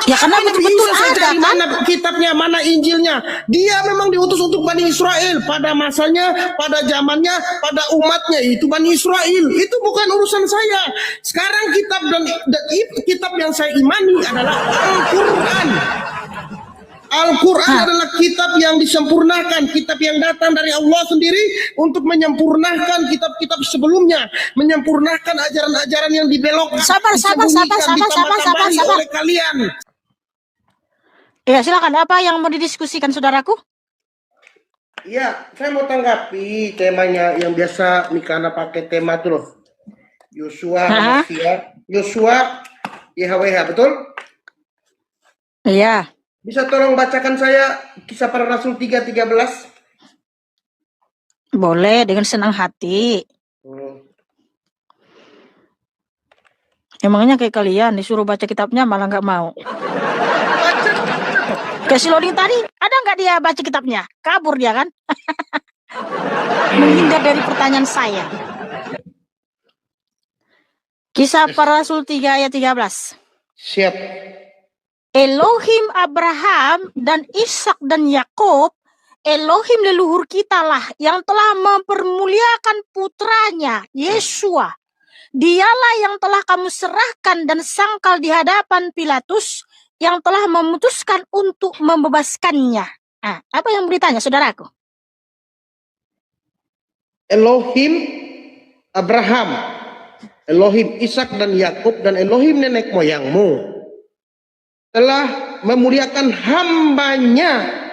Ya karena Nabi betul-betul Isa saja ada kan? mana kitabnya, mana Injilnya. Dia memang diutus untuk Bani Israel pada masanya, pada zamannya, pada umatnya, itu Bani Israel. Itu bukan urusan saya. Sekarang kitab yang saya imani adalah Al-Quran. Al-Quran adalah kitab yang disempurnakan, kitab yang datang dari Allah sendiri untuk menyempurnakan kitab-kitab sebelumnya, menyempurnakan ajaran-ajaran yang dibelokkan, Sabar. ditambah-tambahi oleh kalian. Ya silakan, apa yang mau didiskusikan saudaraku? Iya, saya mau tanggapi temanya yang biasa Mikana pakai tema tuh loh. Yosua, YHWH, betul? Iya. Bisa tolong bacakan saya Kisah Para Rasul 3:13? Boleh, dengan senang hati. Emangnya kayak kalian disuruh baca kitabnya malah nggak mau. Kayak si Loading tadi, ada nggak dia baca kitabnya? Kabur dia kan? Menghindar dari pertanyaan saya. Kisah Para Rasul 3 ayat 13. Siap. Elohim Abraham dan Ishak dan Yakub, Elohim leluhur kita lah yang telah mempermuliakan putranya, Yesua. Dialah yang telah kamu serahkan dan sangkal di hadapan Pilatus, yang telah memutuskan untuk membebaskannya. Nah, apa yang beritanya, saudaraku? Elohim Abraham, Elohim Ishak dan Yakub, dan Elohim nenek moyangmu telah memuliakan hambanya,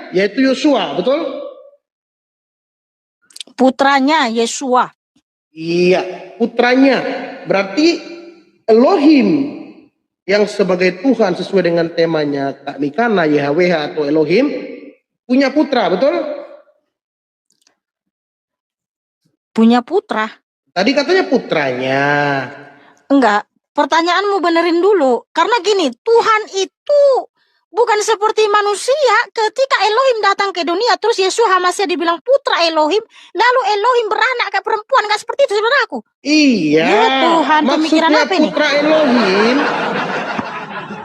yaitu Yosua, betul? Putranya, Yesua. Iya, putranya. Berarti Elohim yang sebagai Tuhan sesuai dengan temanya Kak Mikana, YHWH atau Elohim, punya putra, betul? Punya putra? Tadi katanya putranya. Enggak. Pertanyaanmu benerin dulu. Karena gini, Tuhan itu bukan seperti manusia. Ketika Elohim datang ke dunia, terus Yesus Hamasya dibilang putra Elohim, lalu Elohim beranak ke perempuan. Enggak seperti itu, saudaraku. Iya. Ya Tuhan, pemikiran maksudnya apa ini? putra Elohim.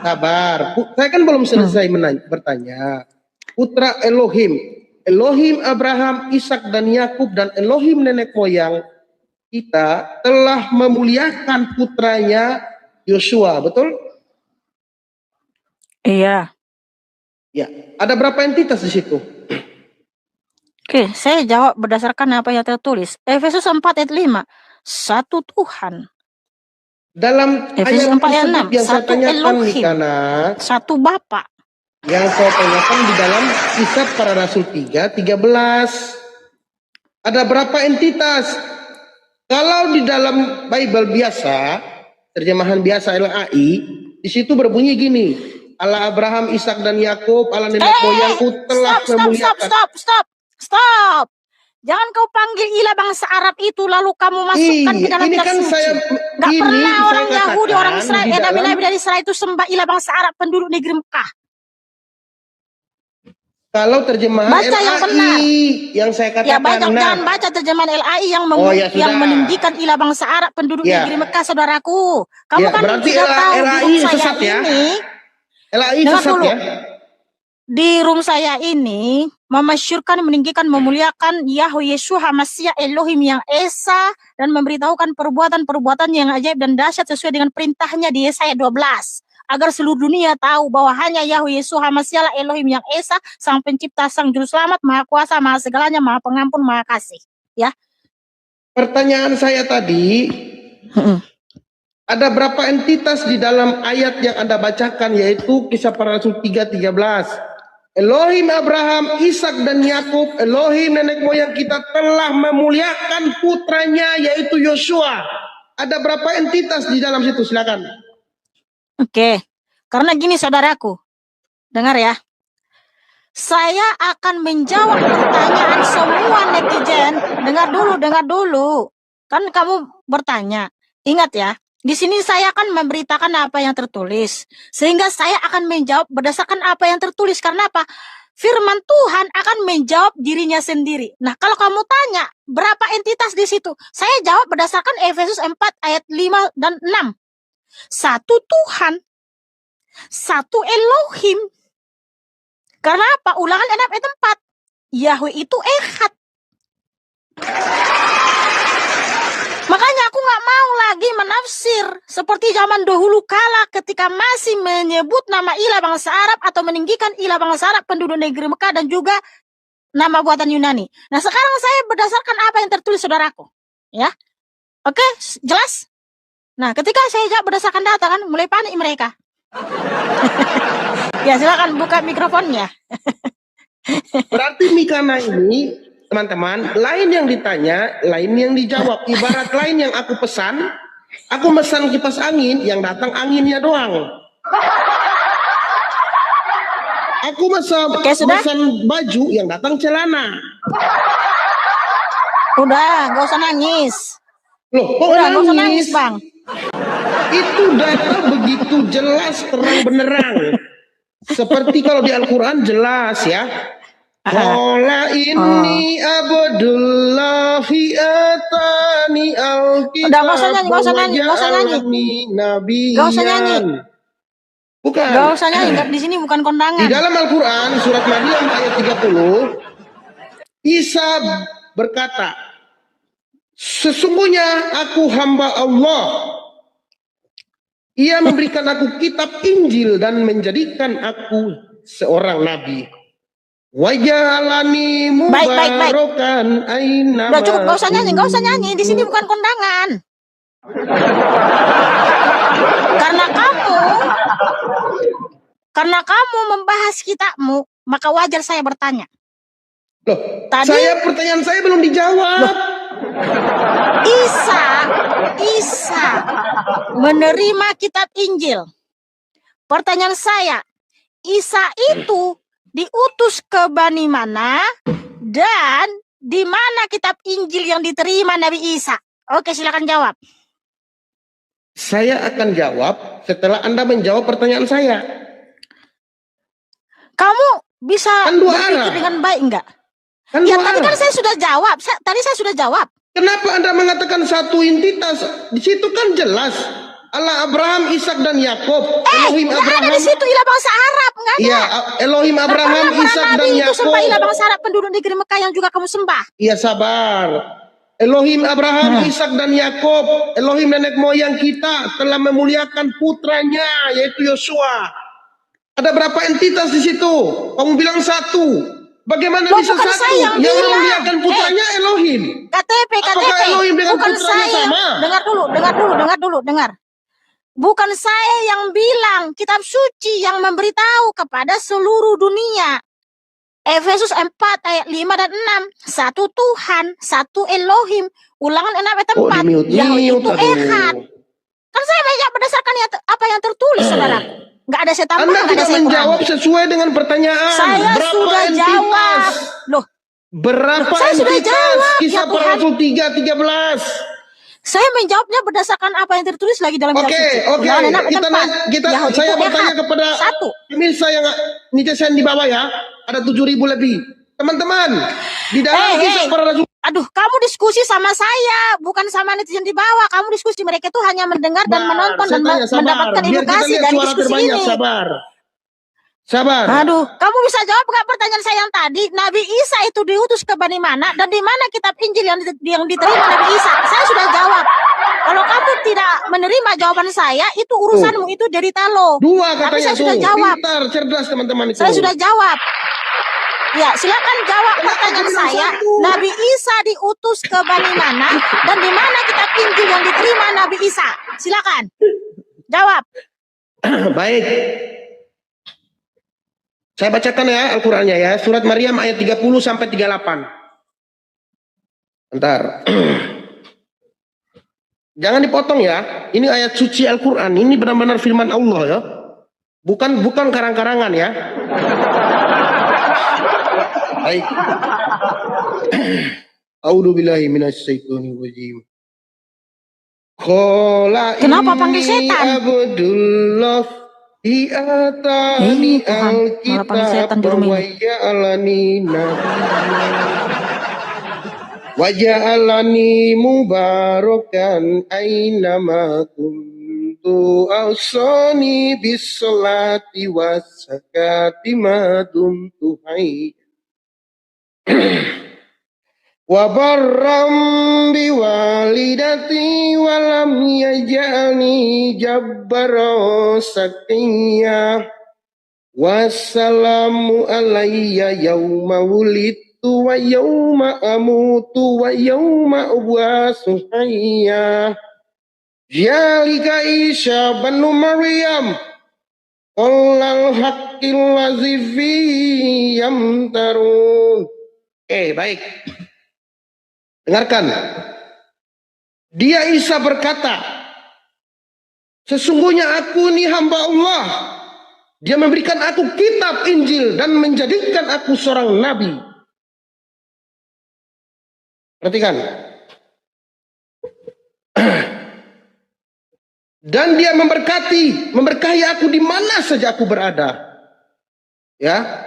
Sabar. Saya kan belum selesai bertanya. Putra Elohim. Elohim Abraham, Ishak dan Yakub, dan Elohim nenek moyang kita telah memuliakan putranya Yosua, betul? Iya. Ya, ada berapa entitas di situ? Oke, saya jawab berdasarkan apa yang tertulis. Efesus 4 ayat 5. Satu Tuhan. Dalam Efesus ayat 4 ayat 6. yang saya Satu tanyakan Elohim. Mikana, Satu Bapa. yang saya tanyakan di dalam Kisah Para Rasul 3:13. Ada berapa entitas? Kalau di dalam Bible biasa, terjemahan biasa LAI, di situ berbunyi gini, Allah Abraham, Ishak dan Yakub, Allah nenek moyangku telah memuliakan. Stop. Jangan kau panggil ilah bangsa Arab itu lalu kamu masukkan ke dalam kitab suci. Gak pernah orang Yahudi, orang Israel, nabi-nabi dari Israel itu sembah ilah bangsa Arab penduduk negeri Mekah. Kalau terjemahan baca LAI yang benar. Yang saya katakan, ya jangan baca terjemahan LAI yang meninggikan ilah bangsa Arab penduduk negeri Mekah, saudaraku. Kamu kan sudah tahu di room saya ini. LAI sesat ya. Di room saya ini memasyurkan, meninggikan, memuliakan Yahweh Yeshua Hamasya Elohim yang Esa, dan memberitahukan perbuatan-perbuatan yang ajaib dan dahsyat sesuai dengan perintahnya di Yesaya 12. Agar seluruh dunia tahu bahwa hanya Yahweh Yeshua Hamasya lah Elohim yang Esa, Sang Pencipta, Sang Juru Selamat, Maha Kuasa, Maha Segalanya, Maha Pengampun, Maha Kasih. Ya. Pertanyaan saya tadi, ada berapa entitas di dalam ayat yang Anda bacakan, yaitu Kisah Para Rasul 3:13. Elohim Abraham, Ishak dan Yakub, Elohim nenek moyang kita telah memuliakan putranya, yaitu Yosua. Ada berapa entitas di dalam situ? Silakan. Oke, karena gini saudaraku, dengar ya. Saya akan menjawab pertanyaan semua netizen. Dengar dulu. Kan kamu bertanya. Ingat ya, di sini saya akan memberitakan apa yang tertulis. Sehingga saya akan menjawab berdasarkan apa yang tertulis. Karena apa? Firman Tuhan akan menjawab dirinya sendiri. Nah, kalau kamu tanya, berapa entitas di situ? Saya jawab berdasarkan Efesus 4 ayat 5 dan 6. Satu Tuhan. Satu Elohim. Karena apa? Ulangan 6 ayat 4. Yahweh itu Echad. Makanya aku nggak mau lagi menafsir seperti zaman dahulu kala ketika masih menyebut nama ilah bangsa Arab atau meninggikan ilah bangsa Arab penduduk negeri Mekah dan juga nama buatan Yunani. Nah sekarang saya berdasarkan apa yang tertulis saudaraku. Ya, oke, jelas? Nah ketika saya jawab berdasarkan data kan mulai panik mereka. Ya silakan buka mikrofonnya. Berarti Mikana ini, teman-teman, lain yang ditanya, lain yang dijawab. Ibarat lain yang aku pesan, aku pesan kipas angin, yang datang anginnya doang. Aku pesan baju, yang datang celana. Udah, nggak usah nangis. Loh, kok Udah, nggak usah nangis, Bang. Itu data begitu jelas, terang benerang. Seperti kalau di Al-Quran jelas ya. Qala inni abdullahi atani alkitab. Udah, nggak usah nyanyi, nggak usah nyanyi, nggak usah nyanyi. Nggak usah nyanyi. Bukan. Nggak usah nyanyi, di sini bukan kondangan. Di dalam Al-Quran surat Maryam ayat 30, Isa berkata, sesungguhnya aku hamba Allah. Ia memberikan aku kitab Injil dan menjadikan aku seorang nabi. Wajalani mubarakan aina. Udah cukup, nggak usah nyanyi, nggak usah nyanyi. Di sini bukan kondangan. Karena kamu membahas kitabmu, maka wajar saya bertanya. Loh, pertanyaan saya belum dijawab. Loh, Isa menerima kitab Injil. Pertanyaan saya, Isa itu diutus ke Bani mana dan di mana kitab Injil yang diterima Nabi Isa? Oke, silakan jawab. Saya akan jawab setelah Anda menjawab pertanyaan saya. Kamu bisa berpikir dengan baik enggak? Ya tadi kan saya sudah jawab. Tadi saya sudah jawab. Kenapa Anda mengatakan satu entitas? Di situ kan jelas Allah Abraham, Ishak dan Yakub. Elohim Abraham. Ada di situ ilah bangsa Arab, enggak ada. Iya, Elohim Abraham, Ishak dan Yakub. Itu sembah ilah bangsa Arab penduduk negeri Mekah yang juga kamu sembah. Iya, sabar. Elohim Abraham, Ishak dan Yakub, Elohim nenek moyang kita telah memuliakan putranya yaitu Yosua. Ada berapa entitas di situ? Kamu bilang satu. Bagaimana bisa satu? Yang memuliakan putranya Elohim. KTP. Apakah Elohim dengan bukan putranya saya. sama? Dengar. Bukan saya yang bilang, kitab suci yang memberitahu kepada seluruh dunia. Efesus 4 ayat 5 dan 6. Satu Tuhan, satu Elohim. Ulangan 6 ayat 4. Yahweh itu Echad. Kan saya banyak berdasarkan apa yang tertulis, saudara. Nggak ada saya tambah, Anda tidak menjawab sesuai dengan pertanyaan. Saya berapa sudah entitas? Jawab. Loh, berapa saya sudah entitas? jawab. Kisah para Rasul 3:13. Saya menjawabnya berdasarkan apa yang tertulis lagi dalam kitab suci. Oke. Saya bertanya kepada pemirsa yang netizen di bawah ya. Ada 7.000 lebih. Teman-teman, di dalam kisah para Rasul. Aduh, kamu diskusi sama saya, bukan sama netizen di bawah. Kamu diskusi, mereka itu hanya mendengar dan menonton dan mendapatkan edukasi dari diskusi ini. Sabar. Aduh, kamu bisa jawab nggak pertanyaan saya yang tadi? Nabi Isa itu diutus ke Bani mana dan di mana kitab Injil yang diterima Nabi Isa? Saya sudah jawab. Kalau kamu tidak menerima jawaban saya, itu urusanmu, itu derita lo. Dua katanya. Tapi saya sudah jawab. Pintar, cerdas teman-teman itu. Saya sudah jawab. Ya, silakan jawab pertanyaan saya. Nabi Isa diutus ke Bani mana dan di mana kitab Injil yang diterima Nabi Isa? Silakan. Jawab. Baik. Saya bacakan ya Al-Qur'annya ya. Surat Maryam ayat 30 sampai 38. Bentar. Jangan dipotong ya. Ini ayat suci Al-Qur'an. Ini benar-benar firman Allah ya. Bukan karang-karangan ya. Baik. A'udzubillahi minasyaitonir rajim. Kenapa panggil setan? Abdullah atani alkitab wa ja'alani mubarakan aina ma kuntu kuntu awsani bisolati wasakati madumtu hayya wa barram biwalidati walam yaj'alni jabbara sakiyya wassalamu alayya yawma wulidtu wa yawma amutu wa yawma ub'atsu hayya. Zalika Isa banu Maryam qawlal haqqil ladzi fihi yamtarun. Baik. Dengarkan. Dia Isa berkata, sesungguhnya aku ini hamba Allah. Dia memberikan aku kitab Injil dan menjadikan aku seorang nabi. Perhatikan. Dan dia memberkahi aku di mana saja aku berada. Ya.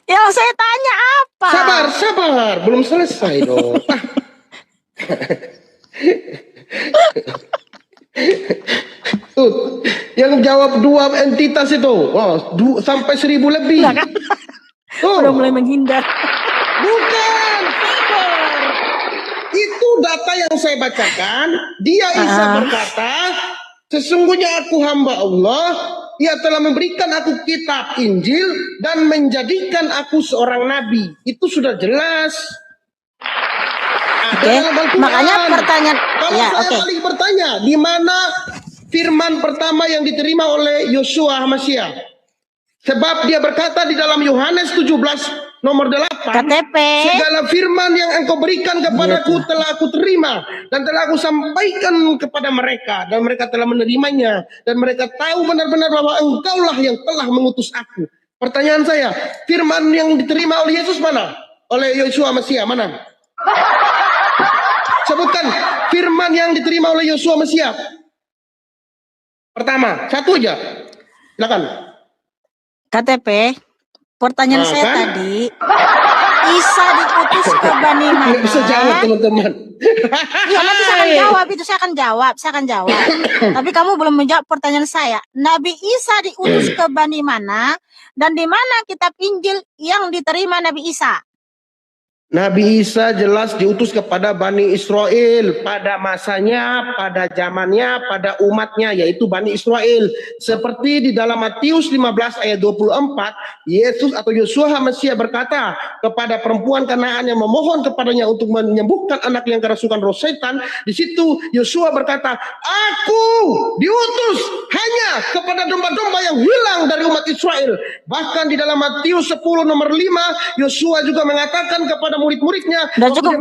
Yang saya tanya apa? Sabar, belum selesai dong. Tuh, yang jawab 2 entitas itu, sampai 1000 lebih. Nah, kan? Udah mulai menghindar. Bukan, sabar. Itu data yang saya bacakan. Dia Isa berkata, sesungguhnya aku hamba Allah. Ia telah memberikan aku kitab Injil dan menjadikan aku seorang nabi. Itu sudah jelas. Makanya pertanyaan. Kalau saya balik bertanya, di mana firman pertama yang diterima oleh Yosua Hamasiah? Sebab dia berkata di dalam Yohanes 17 nomor 8, KTP. segala firman yang engkau berikan kepadaku telah aku terima dan telah aku sampaikan kepada mereka dan mereka telah menerimanya dan mereka tahu benar-benar bahwa engkaulah yang telah mengutus aku. Pertanyaan saya, firman yang diterima oleh Yesus mana? Oleh Yosua Hamasiah mana? Sebutkan firman yang diterima oleh Yosua Hamasiah. Pertama, satu aja. Silakan. KTP, pertanyaan saya tadi, Isa diutus ke Bani mana? Nggak bisa jawab teman-teman. Iya, nanti saya akan jawab, Tapi kamu belum menjawab pertanyaan saya. Nabi Isa diutus ke Bani mana? Dan di mana kitab Injil yang diterima Nabi Isa? Nabi Isa jelas diutus kepada Bani Israel pada masanya, pada zamannya, pada umatnya, yaitu Bani Israel. Seperti di dalam Matius 15 ayat 24, Yesus atau Yosua Hamasiah berkata kepada perempuan Kanaan yang memohon kepadanya untuk menyembuhkan anak yang kerasukan roh setan. Di situ Yosua berkata, aku diutus hanya kepada domba-domba yang hilang dari umat Israel. Bahkan di dalam Matius 10 nomor 5, Yosua juga mengatakan kepada murid-muridnya, cukup.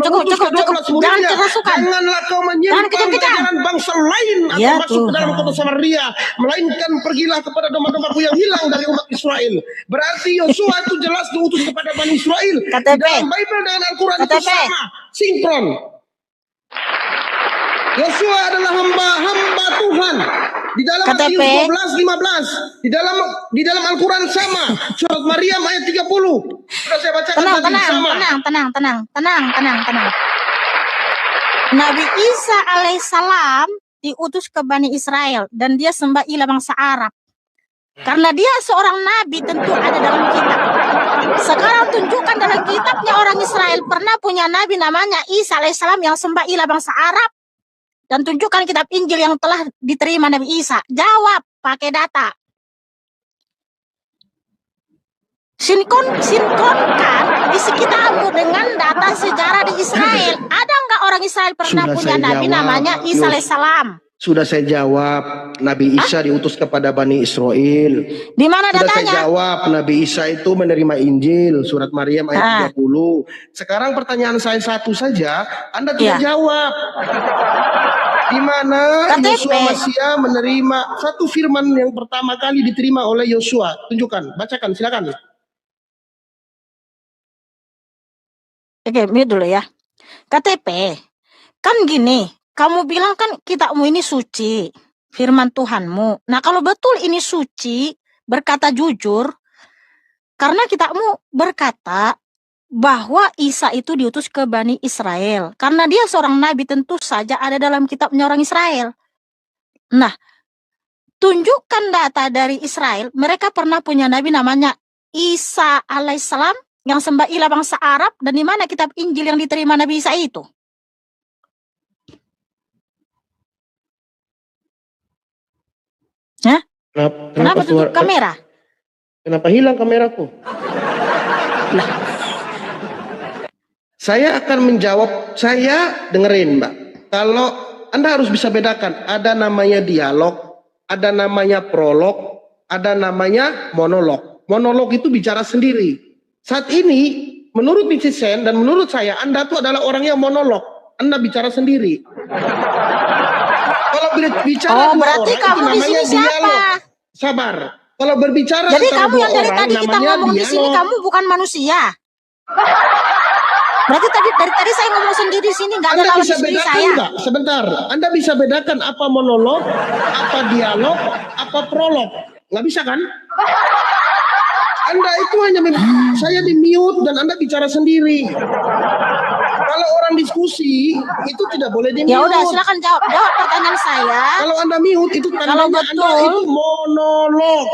janganlah kau menyimpang ajaran bangsa lain atau masuk ke dalam kota Samaria, melainkan pergilah kepada domba-dombaku yang hilang dari umat Israel. Berarti Yosua itu jelas diutus kepada Bani Israel. KTP. Di dalam Bible dengan Al-Quran itu sama, sinkron. Yosua adalah hamba Tuhan. Di dalam Matius 12:15, di dalam Al-Quran sama. Surat Maryam ayat 30. Sudah saya bacakan tadi sama. Tenang. Nabi Isa alaihissalam diutus ke Bani Israel dan dia sembah ilah bangsa Arab. Karena dia seorang nabi tentu ada dalam kitab. Sekarang tunjukkan dalam kitabnya orang Israel pernah punya nabi namanya Isa alaihissalam yang sembah ilah bangsa Arab. Dan tunjukkan kitab Injil yang telah diterima Nabi Isa. Jawab pakai data. Sinkronkan isi kitabmu dengan data sejarah di Israel. Ada nggak orang Israel pernah punya nabi namanya Isa alaihissalam? Sudah saya jawab, Nabi Isa diutus kepada Bani Israel. Di mana datanya? Sudah saya jawab, Nabi Isa itu menerima Injil, surat Maryam ayat 30. Sekarang pertanyaan saya satu saja, Anda tidak jawab. Di mana Yosua Hamasiah menerima satu firman yang pertama kali diterima oleh Yosua? Tunjukkan, bacakan, silakan. Oke, mute dulu ya. KTP, kan gini. Kamu bilang kan kitabmu ini suci, firman Tuhanmu. Nah kalau betul ini suci, berkata jujur, karena kitabmu berkata bahwa Isa itu diutus ke Bani Israel. Karena dia seorang nabi, tentu saja ada dalam kitabnya orang Israel. Nah, tunjukkan data dari Israel, mereka pernah punya nabi namanya Isa alaihissalam yang sembah ilah bangsa Arab, dan di mana kitab Injil yang diterima Nabi Isa itu? Hah? Kenapa tutup kamera? Kenapa hilang kameraku? Saya akan menjawab, saya dengerin Mbak. Kalau Anda harus bisa bedakan, ada namanya dialog, ada namanya prolog, ada namanya monolog. Monolog itu bicara sendiri. Saat ini, menurut Vincent dan menurut saya, Anda tuh adalah orang yang monolog. Anda bicara sendiri. Kalau bicara dua berarti orang, kamu itu di sini namanya siapa? dialog. Sabar. Kalau berbicara Jadi antara kamu dua yang dari orang, tadi kita namanya ngomong di sini, dialog. kamu bukan manusia. Berarti dari tadi saya ngomong sendiri di sini, nggak ada Anda lawan bisa istri bedakan saya. nggak? Sebentar. Anda bisa bedakan apa monolog, apa dialog, apa prolog? Nggak bisa kan? Anda itu hanya saya di mute dan Anda bicara sendiri. Kalau orang diskusi itu tidak boleh di mute. Ya udah, silakan jawab pertanyaan saya. Kalau Anda mute itu tandanya Kalau betul, Anda itu monolog.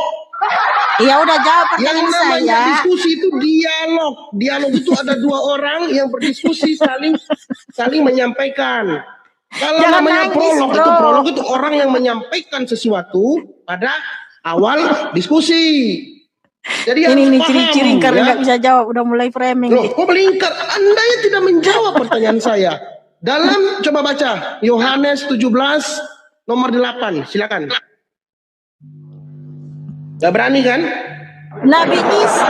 Ya udah, jawab Yang pertanyaan namanya saya. diskusi itu dialog. Dialog itu ada dua orang yang berdiskusi saling menyampaikan. Kalau Jangan namanya nangis, prolog bro. prolog itu orang yang menyampaikan sesuatu pada awal diskusi. Jadi Ini harus nih paham, ciri-ciri karena ya. nggak bisa jawab, udah mulai framing. Loh, kok melingkar? Anda yang tidak menjawab pertanyaan saya. Dalam, coba baca Yohanes 17 nomor 8, silakan. Gak berani kan? Nabi Isa.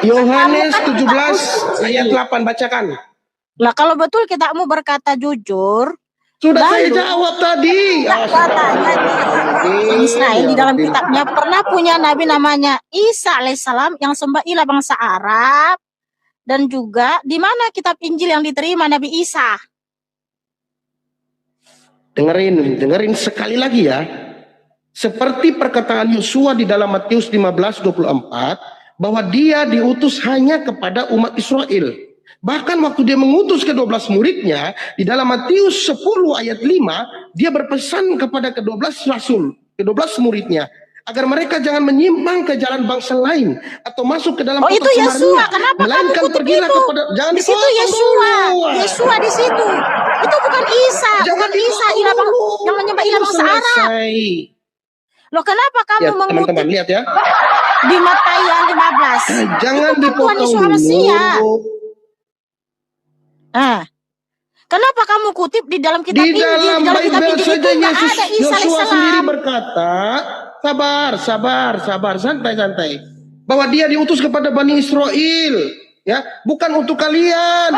Yohanes 17 ayat 8, bacakan. Lah kalau betul kita mau berkata jujur, sudah saya jawab tadi. Katanya di Israel di dalam kitabnya pernah punya nabi namanya Isa alaihissalam yang sembah ilah bangsa Arab, dan juga di mana kitab Injil yang diterima Nabi Isa? Dengerin sekali lagi ya. Seperti perkataan Yosua di dalam Matius 15:24 bahwa dia diutus hanya kepada umat Israel. Bahkan waktu dia mengutus ke-12 muridnya di dalam Matius 10 ayat 5, dia berpesan kepada ke-12 rasul, ke-12 muridnya, agar mereka jangan menyimpang ke jalan bangsa lain atau masuk ke dalam kota itu Yesua. Kenapa kamu kutip itu? Jangan di situ Yesua di situ. Itu bukan Isa, bukan Isa ilah yang menyembah ilah bangsa Arab. Loh, kenapa kamu ya, mengutip teman-teman lihat ya di Matius 15? Jangan dipotong dulu. Kenapa kamu kutip di dalam kitab Injil? Di dalam Bible saja Yosua sendiri berkata, sabar, santai, bahwa dia diutus kepada Bani Israel, ya, bukan untuk kalian.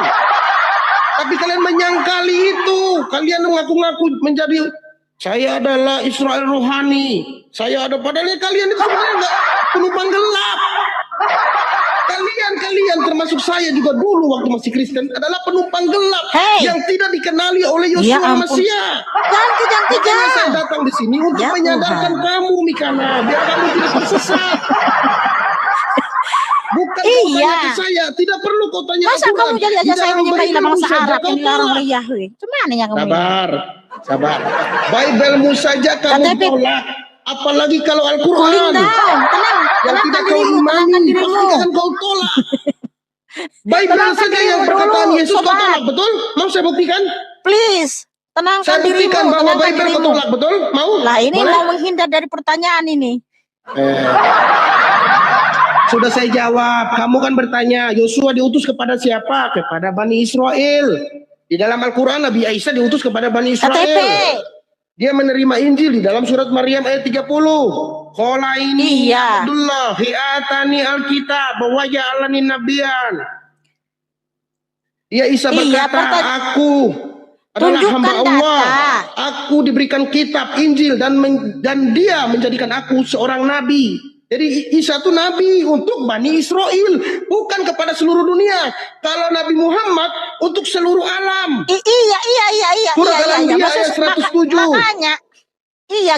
Tapi kalian menyangkali itu. Kalian mengaku-ngaku menjadi, saya adalah Israel rohani. Padahal kalian itu sebenarnya enggak, penumpang gelap. Kalian termasuk saya juga dulu waktu masih Kristen adalah penumpang gelap yang tidak dikenali oleh Yosua Mesia. Makanya saya datang di sini untuk menyadarkan kamu, Mikana, biar kamu tidak tersesat. Bukan kau tanya ke saya, tidak perlu kau tanya. Masa kamu jadi aja saya menyembah ilah bangsa Arab yang dilarang oleh Yahweh? Cuman yang kamu sabar. Bible-mu saja kamu tolak. Apalagi kalau Al-Quran yang tidak kau imani, pasti akan kau tolak. Bible saja yang perkataan Yesus kau tolak, betul? Mau saya buktikan? Please, tenangkan saya buktikan dirimu. Bahwa Bible kau tolak, betul? Mau? Lah ini boleh? Mau menghindar dari pertanyaan ini. Sudah saya jawab. Kamu kan bertanya, Yosua diutus kepada siapa? Kepada Bani Israel. Di dalam Al-Quran Nabi Isa diutus kepada Bani Israel. Dia menerima Injil di dalam surat Maryam ayat 30. Qala ini Abdullah hi'atani alkitab wa ja'alani nabiyan. Ya Isa berkata, aku adalah hamba Allah. Aku diberikan kitab Injil dan dia menjadikan aku seorang nabi. Jadi Isa itu nabi untuk Bani Israel, bukan kepada seluruh dunia. Kalau Nabi Muhammad untuk seluruh alam. Iya. Surah Al-Anbiya ayat 107. Makanya,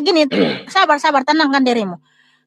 gini, sabar, tenangkan dirimu.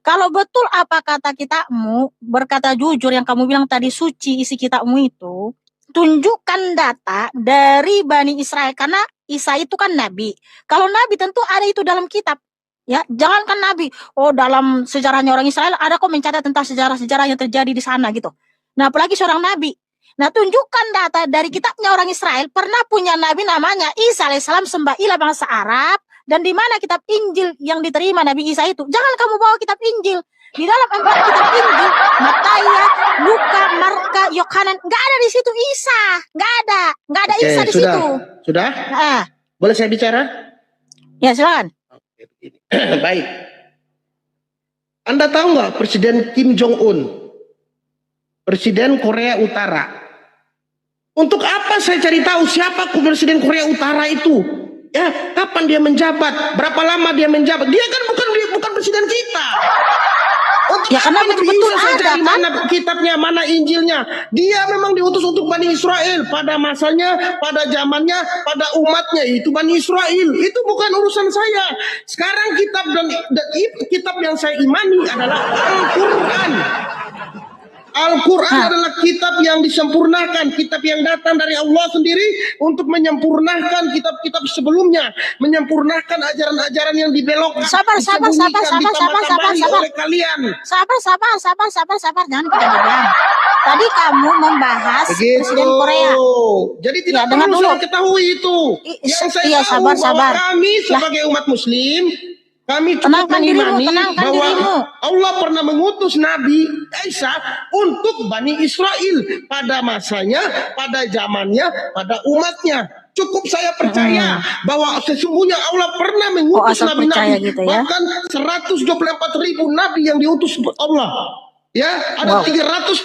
Kalau betul apa kata kitabmu, berkata jujur yang kamu bilang tadi suci isi kitabmu itu, tunjukkan data dari Bani Israel. Karena Isa itu kan nabi. Kalau nabi tentu ada itu dalam kitab. Ya, jangankan nabi. Oh, dalam sejarahnya orang Israel ada kok mencatat tentang sejarah-sejarah yang terjadi di sana gitu. Nah, apalagi seorang nabi. Nah, tunjukkan data dari kitabnya orang Israel pernah punya nabi namanya Isa alaihissalam sembah ilah bangsa Arab. Dan di mana kitab Injil yang diterima Nabi Isa itu? Jangan kamu bawa kitab Injil. Di dalam 4 kitab Injil, Matius, Luka, Marka, Yohanan, nggak ada di situ Isa, nggak ada Oke, Isa di sudah. situ. Sudah? Nah, Boleh saya bicara? ya silakan. Oke, begini. Baik. Anda tahu nggak Presiden Kim Jong Un, Presiden Korea Utara? Untuk apa saya cari tahu siapa Presiden Korea Utara itu? Ya, kapan dia menjabat? Berapa lama dia menjabat? Dia kan bukan presiden kita. Untuk Ya, karena apa Nabi betul-betul Isa saya ada, cari kan? mana kitabnya, mana Injilnya? Dia memang diutus untuk Bani Israel pada masanya, pada zamannya, pada umatnya itu Bani Israel. Itu bukan urusan saya. Sekarang kitab yang saya imani adalah Al-Quran. Al-Quran adalah kitab yang disempurnakan, kitab yang datang dari Allah sendiri untuk menyempurnakan kitab-kitab sebelumnya, menyempurnakan ajaran-ajaran yang dibelokkan, Sabar. ditambah-tambahi oleh kalian. Sabar, jangan kita diam. Tadi kamu membahas Presiden Korea. Jadi tidak Ya, dengar perlu dulu. saya ketahui itu. Yang saya Iya, tahu bahwa sabar. kami sebagai umat Muslim, kami cukup Tenangkan dirimu, mengimani tenangkan bahwa dirimu. Allah pernah mengutus Nabi Isa untuk Bani Israel pada masanya, pada zamannya, pada umatnya. Cukup saya percaya bahwa sesungguhnya Allah pernah mengutus asal percaya nabi-nabi, gitu ya. bahkan 124.000 nabi yang diutus Allah. Ya, ada 313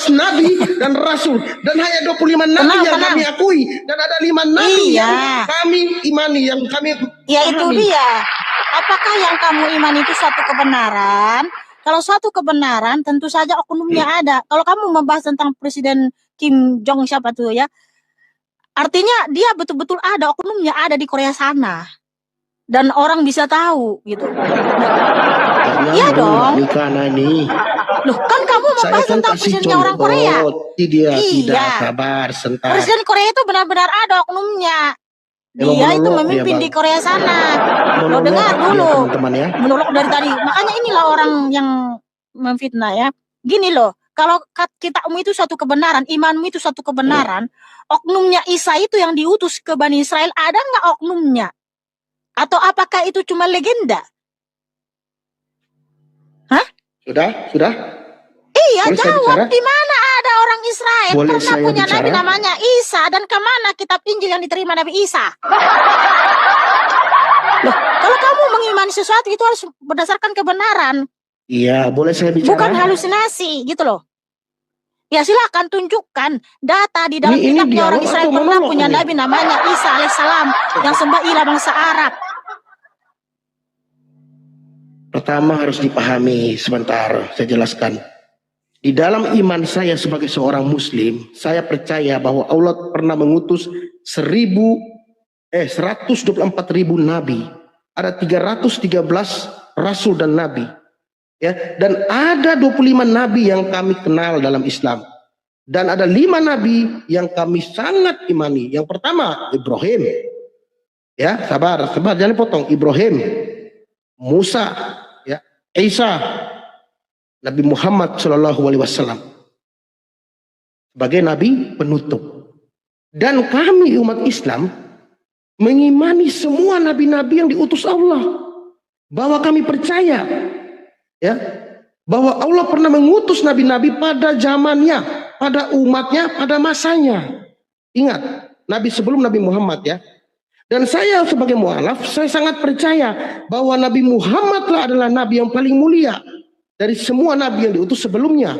nabi dan rasul, dan hanya 25 nabi yang Tenang. kami akui, dan ada 5 nabi Iya. yang kami imani, yang kami Ya itu pahami. dia. Apakah yang kamu imani itu suatu kebenaran? Kalau suatu kebenaran tentu saja oknumnya ada. Kalau kamu membahas tentang Presiden Kim Jong siapa tuh ya, artinya dia betul-betul ada oknumnya ada di Korea sana. Dan orang bisa tahu gitu. Iya dong. Loh, kan kamu Saya membahas kan tentang kasih presidennya orang contoh. Korea. Tidak, Iya. sabar, sebentar. Presiden Korea itu benar-benar ada oknumnya. Emang Dia itu monolog memimpin dia, di Bang. Korea sana. Lo Monolog dengar dia, dulu. teman-teman ya. Menolak dari tadi. Makanya inilah orang yang memfitnah ya. Gini loh, kalau kitabmu itu suatu kebenaran, imanmu itu suatu kebenaran, oknumnya Isa itu yang diutus ke Bani Israel, ada nggak oknumnya? Atau apakah itu cuma legenda? Hah? Sudah? Iya, Boleh saya jawab. bicara? Di mana ada orang Israel Boleh pernah saya punya bicara? nabi namanya Isa, dan kemana kitab Injil yang diterima Nabi Isa? Loh, kalau kamu mengimani sesuatu itu harus berdasarkan kebenaran, Iya, boleh saya bicara? bukan halusinasi gitu loh. Ya silakan tunjukkan data di dalam Ini kitabnya orang dialog Israel atau pernah monolog punya ini? nabi namanya Isa alaihissalam yang sembah ilah bangsa Arab. Pertama harus dipahami, sebentar saya jelaskan. Di dalam iman saya sebagai seorang muslim, saya percaya bahwa Allah pernah mengutus 124.000 nabi. Ada 313 rasul dan nabi. Ya, dan ada 25 nabi yang kami kenal dalam Islam. Dan ada 5 nabi yang kami sangat imani. Yang pertama Ibrahim. Ya, sabar, jangan potong. Ibrahim, Musa, ya, Isa, Nabi Muhammad SAW sebagai nabi penutup. Dan kami umat Islam mengimani semua nabi-nabi yang diutus Allah. Bahwa kami percaya, ya, bahwa Allah pernah mengutus nabi-nabi pada zamannya, pada umatnya, pada masanya. Ingat, nabi sebelum Nabi Muhammad ya. Dan saya sebagai mu'alaf, saya sangat percaya bahwa Nabi Muhammad adalah nabi yang paling mulia dari semua nabi yang diutus sebelumnya.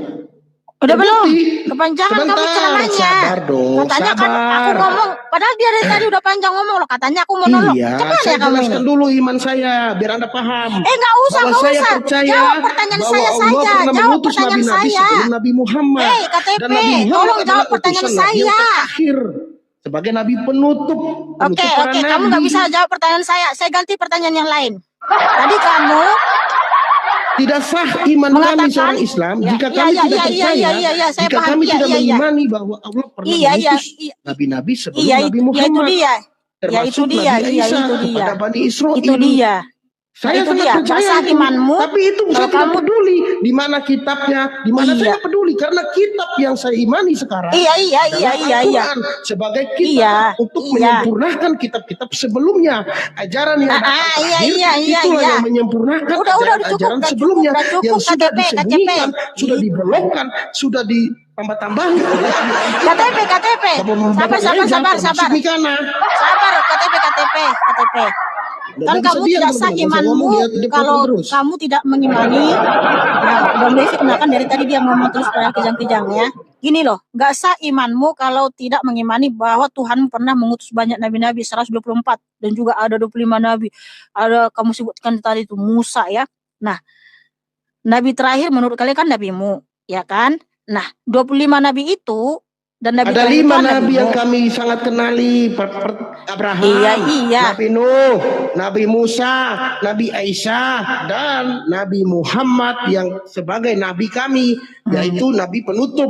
Udah belum? Terbukti. Kepanjangan kamu Sebentar, ceramahnya. sabar dong, Katanya kan aku sabar. ngomong, padahal dia dari tadi udah panjang ngomong loh. Katanya aku monolog. Iya, Coba saya ya kamu ini. jelaskan dulu iman saya biar Anda paham. Nggak usah, Bahwa nggak saya usah. percaya Jawab pertanyaan bahwa saya Allah saja. pernah Jawab mengutus pertanyaan nabi-nabi saya. sebelum Nabi Muhammad. KTP, Dan Nabi Muhammad tolong adalah jawab pertanyaan utusan nabi yang saya. terakhir sebagai nabi penutup. Oke, para kamu nabi. nggak bisa jawab pertanyaan saya. Saya ganti pertanyaan yang lain. Tadi kamu Tidak sah iman kami Mengatakan, seorang Islam ya, jika ya, kami ya, tidak ya, percaya, ya, ya, ya, saya jika paham, kami iya, tidak iya, iya. mengimani bahwa Allah pernah Iya, iya, mengutus iya, nabi-nabi sebelum iya, Nabi ya itu Muhammad, dia. Ya itu termasuk dia, Nabi iya Isa itu dia. kepada Bani Israel. Itu dia. Nah, Saya itu sangat dia. Nggak percaya sah itu, imanmu tapi itu kalau saya tidak kamu peduli di mana kitabnya, di mana saya iya. tidak peduli karena kitab yang saya imani sekarang Iya, iya, iya, adalah iya, iya. Al-Quran sebagai kitab Iya, untuk iya. menyempurnakan kitab-kitab sebelumnya. Ajaran yang datang Iya, terakhir iya, iya, itulah iya. yang menyempurnakan Udah cukup, ajaran-ajaran sebelumnya udah yang cukup sudah KTP, disembunyikan, sudah Gitu. dibelokkan, sudah ditambah-tambahi oleh KTP. Sabar. Mikana. Sabar, KTP. Kan kamu tidak sah imanmu kalau kamu tidak mengimani. Ya, Bang David, nah kan dari tadi dia ngomong terus pada kejang-kejang ya. Gini loh, nggak sah imanmu kalau tidak mengimani bahwa Tuhan pernah mengutus banyak nabi-nabi 124 dan juga ada 25 nabi. Ada kamu sebutkan tadi itu Musa ya. Nah, nabi terakhir menurut kalian kan nabimu, ya kan? Nah, 25 nabi itu dan nabi Ada terakhir 5 itu kan nabi nabimu. yang kami sangat kenali, Abraham, Iya. Nabi Nuh, Nabi Musa, Nabi Isa, dan Nabi Muhammad yang sebagai nabi kami, yaitu nabi penutup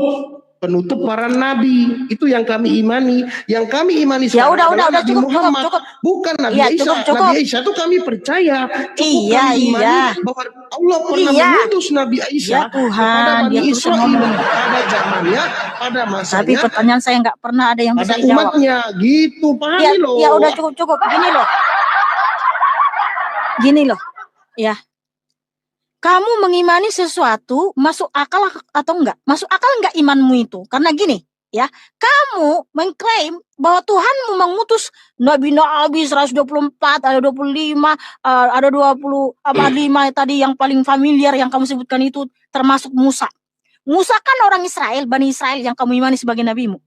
para nabi. Itu yang kami imani. Yang kami imani Ya sekarang udah Nabi cukup, Muhammad, cukup. bukan Nabi Iya, Isa. cukup. Nabi Isa itu kami percaya. Cukup Iya, kami imani iya. bahwa Allah pernah Iya. mengutus Nabi Isa Ya Tuhan, kepada Bani dia terus Israel ngomong. pada zamannya, pada Tapi masanya, pertanyaan saya nggak pernah ada yang bisa pada dijawab. umatnya. Gitu, pahami Ya, loh. ya udah cukup. Gini loh. Ya. Kamu mengimani sesuatu masuk akal atau enggak? Masuk akal enggak imanmu itu? Karena gini, ya. Kamu mengklaim bahwa Tuhanmu mengutus nabi-nabi 124, ada 25, ada 25 tadi yang paling familiar yang kamu sebutkan itu termasuk Musa. Musa kan orang Israel, Bani Israel yang kamu imani sebagai nabimu.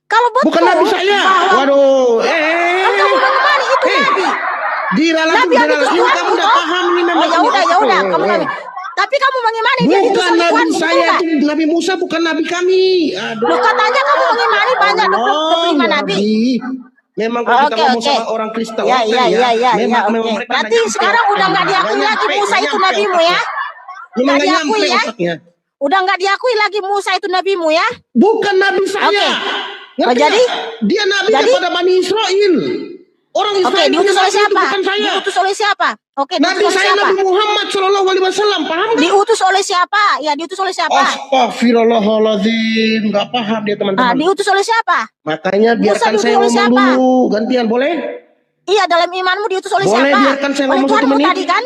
Kalau betul Bukan nabi saya. Waduh. Kan kamu mengimani itu nabi. Nabi yang diutus Tuhan kamu udah paham nih memang. ya udah kamu kami. Tapi kamu mengimani dia diutus Bukan oleh Tuhan, nabi saya itu Nabi Musa, bukan nabi kami. Aduh. Loh, katanya kamu mengimani banyak 25 nabi. Memang kalau kita ngomong sama orang Kristen, Memang berarti sekarang udah nggak diakui lagi Musa itu nabimu ya? Nggak diakui ya? Udah nggak diakui lagi Musa itu nabimu ya? Bukan nabi saya. Ngerti jadi dia nabi kepada Bani Israel. Orang Israel diutus oleh siapa? Bukan saya. Diutus oleh siapa? Nabi saya siapa? Nabi Muhammad Shallallahu Alaihi Wasallam, paham nggak? Diutus oleh siapa? Ya, diutus oleh siapa? Astagfirullahaladzim, nggak paham dia teman-teman. Diutus oleh siapa? Makanya biarkan saya ngomong dulu, gantian boleh? Iya, dalam imanmu diutus oleh boleh, siapa? Biarkan saya ngomong 1 menit. Tadi kan?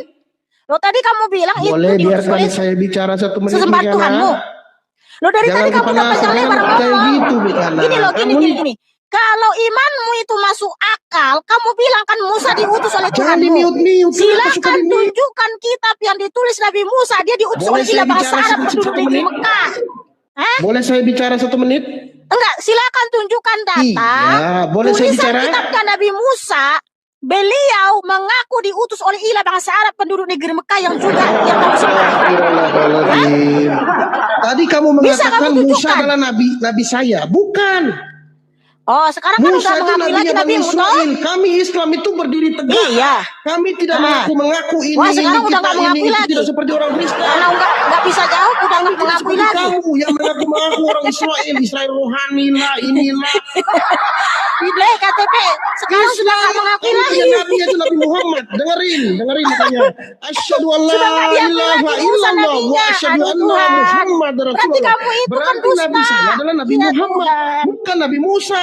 Lo tadi kamu bilang boleh, itu diutus oleh saya bicara 1 menit. Sesembat Tuhanmu. Lo dari tadi kamu udah panjang lebar ngomong. Gitu, gini. Kalau imanmu itu masuk akal, kamu bilang kan Musa diutus oleh Tuhan. Silakan tunjukkan kitab yang ditulis Nabi Musa. Dia diutus oleh bangsa Arab penduduk di Mekah. Boleh saya bicara 1 menit? Enggak, silakan tunjukkan data. Boleh saya bicara? Kitabnya Nabi Musa, beliau mengaku diutus oleh bangsa Arab penduduk negeri Mekah yang juga yang kamu sebutkan. Tadi kamu mengatakan Musa adalah nabi saya, bukan. Oh, sekarang kan Musa udah mengakui lagi Nabi Israel. Kami Islam itu berdiri tegak. Iya. Kami tidak mengaku ini. Wah, sekarang udah nggak mengakui lagi. Tidak seperti orang Kristen. Karena nggak bisa jawab, udah nggak mengakui lagi. Kamu yang mengaku orang Israel rohani lah, inilah. KTP sekarang sudah nggak mengakui lagi. Nabi itu Nabi Muhammad. Dengerin makanya. Asyhadu an la ilaha illallah wa asyhadu anna Muhammadar Rasulullah. Berarti Nabi saya adalah Nabi Muhammad, bukan Nabi Musa.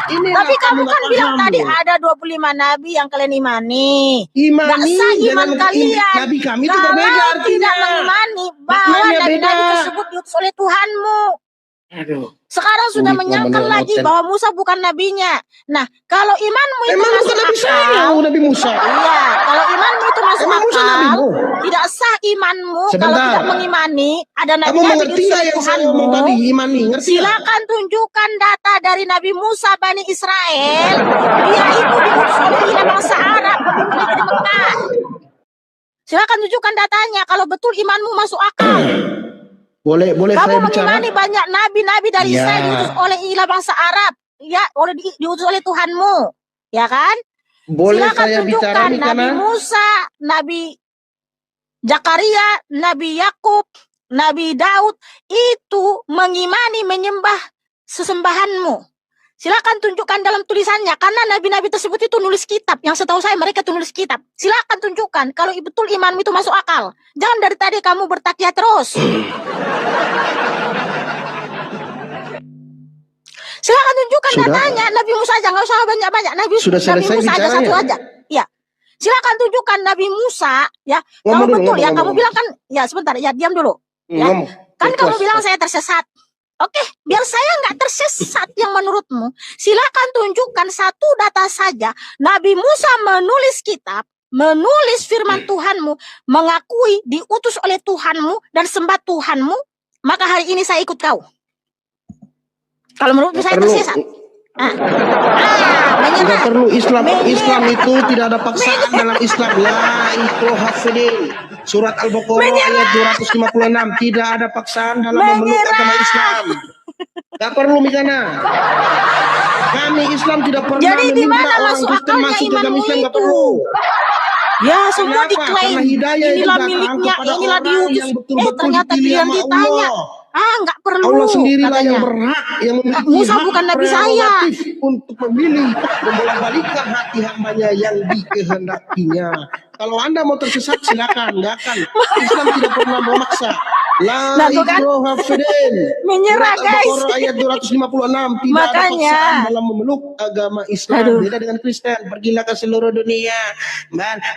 Tapi kamu kan bilang tadi ada 25 nabi yang kalian imani. Nggak sah iman kalian. Nabi kami itu berbeda artinya. Tidak mengimani bahwa nabi-nabi tersebut diutus oleh Tuhanmu. Sekarang sudah menyangkal lagi bahwa Musa bukan nabinya. Nah, kalau imanmu itu masuk akal, Nabi Musa. Iya, kalau imanmu itu masuk akal, tidak sah imanmu kalau tidak mengimani ada nabi-nabi diutus oleh Tuhanmu. Silakan tunjukkan data dari Nabi Musa Bani Israel. Dia itu diutus oleh bangsa Arab penduduk negeri Mekah. Silakan tunjukkan datanya kalau betul imanmu masuk akal. Boleh kamu saya bicara? Kamu mengimani banyak nabi-nabi dari Israel diutus oleh bangsa Arab, ya, diutus oleh Tuhanmu, ya kan? Boleh silakan saya tunjukkan bicara Nabi Musa, Nabi Zakaria, Nabi Yakub, Nabi Daud itu mengimani menyembah sesembahanmu. Silakan tunjukkan dalam tulisannya, karena nabi-nabi tersebut itu nulis kitab. Yang setahu saya mereka tuh nulis kitab. Silakan tunjukkan kalau betul imanmu itu masuk akal. Jangan dari tadi kamu bertakiah terus. Silakan tunjukkan datanya. Nabi Musa aja, nggak usah banyak-banyak. Nabi Musa aja satu aja. Ya. Silakan tunjukkan Nabi Musa, ya. Kalau betul ya, kamu bilang kan, ya sebentar, ya diam dulu. Ya. Kan kamu bilang saya tersesat. Oke, biar saya nggak tersesat yang menurutmu, silakan tunjukkan satu data saja. Nabi Musa menulis kitab, menulis firman Tuhanmu, mengakui diutus oleh Tuhanmu dan sembah Tuhanmu, maka hari ini saya ikut kau. Kalau menurutmu saya tersesat. Tidak perlu Islam itu tidak ada paksaan dalam Islam. La ikraha fid-din. Surat Al-Baqarah ayat 256, tidak ada paksaan dalam memeluk agama Islam. Tidak perlu Mikana. Kami Islam tidak pernah meminta orang Kristen masuk agama Islam, tidak perlu. Ya, semua diklaim. Inilah miliknya, inilah diutus. Ternyata kalian ditanya. Nggak perlu. Allah sendirilah yang berhak, yang memiliki Musa bukan nabi saya. Untuk memilih, membolak-balikkan hati hambanya yang dikehendakinya. Kalau Anda mau tersesat, silakan, nggak akan. Islam tidak pernah memaksa. La ikraha fid-din. Menyerah, guys. Ayat 256, tidak ada paksaan dalam memeluk agama Islam. Beda dengan Kristen, pergilah ke seluruh dunia,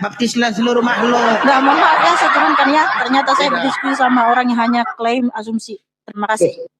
baptislah seluruh makhluk. Nggak, mohon maaf ya, saya turunkan ya. Ternyata saya berdiskusi sama orang yang hanya klaim asumsi. Terima kasih.